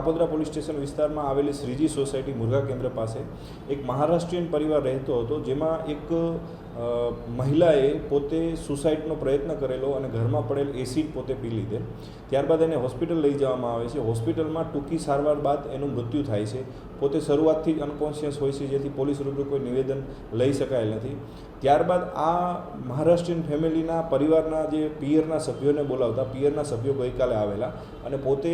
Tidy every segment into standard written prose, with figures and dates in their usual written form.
Kapodra police station વિસ્તારમાં આવેલી Shriji society મુરઘા કેન્દ્ર પાસે એક મહારાષ્ટ્રીયન પરિવાર રહેતો હતો, જેમાં એક મહિલાએ પોતે સુસાઇડનો પ્રયત્ન કરેલો અને ઘરમાં પડેલ એસિડ પોતે પી લીધેલ. ત્યારબાદ એને હોસ્પિટલ લઈ જવામાં આવે છે. હોસ્પિટલમાં ટૂંકી સારવાર બાદ એનું મૃત્યુ થાય છે. પોતે શરૂઆતથી જ અનકોન્શિયસ હોય છે, જેથી પોલીસ રૂબરૂ કોઈ નિવેદન લઈ શકાયેલ નથી. ત્યારબાદ આ મહારાષ્ટ્રીયન ફેમિલીના પરિવારના જે પિયરના સભ્યોને બોલાવતા પિયરના સભ્યો ગઈકાલે આવેલા અને પોતે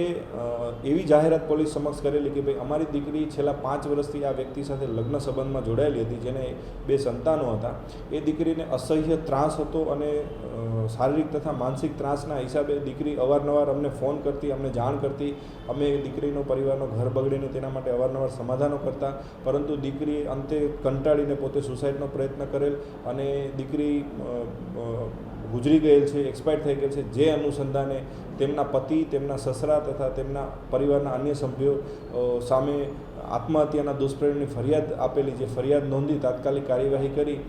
એવી જાહેરાત પોલીસ સમક્ષ કરેલી કે ભાઈ અમારી દીકરી છેલ્લા 5 વર્ષથી આ વ્યક્તિ સાથે લગ્ન સંબંધમાં જોડાયેલી હતી, જેને 2 સંતાનો હતા. એ દીકરીને અસહ્ય ત્રાસ હતો અને શારીરિક તથા માનસિક ત્રાસના હિસાબે દીકરી અવારનવાર અમને ફોન કરતી, અમને જાણ કરતી. અમે દીકરીનો પરિવારનો ઘર બગડીને તેના માટે અવારનવાર સમાધાનો કરતા, પરંતુ દીકરી અંતે કંટાળીને પોતે સુસાઇડનો પ્રયત્ન કરેલ અને દીકરી ગુજરી ગયેલ છે, એક્સપાયર થઈ ગયેલ છે. જે અનુસંધાને તેમના પતિ, તેમના સસરા તથા તેમના પરિવારના અન્ય સભ્યો સામે આત્મહત્યાના દુષ્પ્રેરણની ફરિયાદ આપેલી. જે ફરિયાદ નોંધી તાત્કાલિક કાર્યવાહી કરી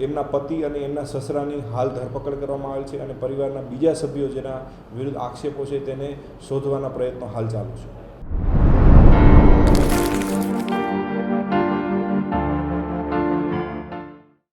એમના પતિ અને એમના સસરાની હાલ ધરપકડ કરવામાં આવેલ છે અને પરિવારના બીજા સભ્યો જેના વિરુદ્ધ આક્ષેપો છે તેને શોધવાના પ્રયત્નો હાલ ચાલુ છે.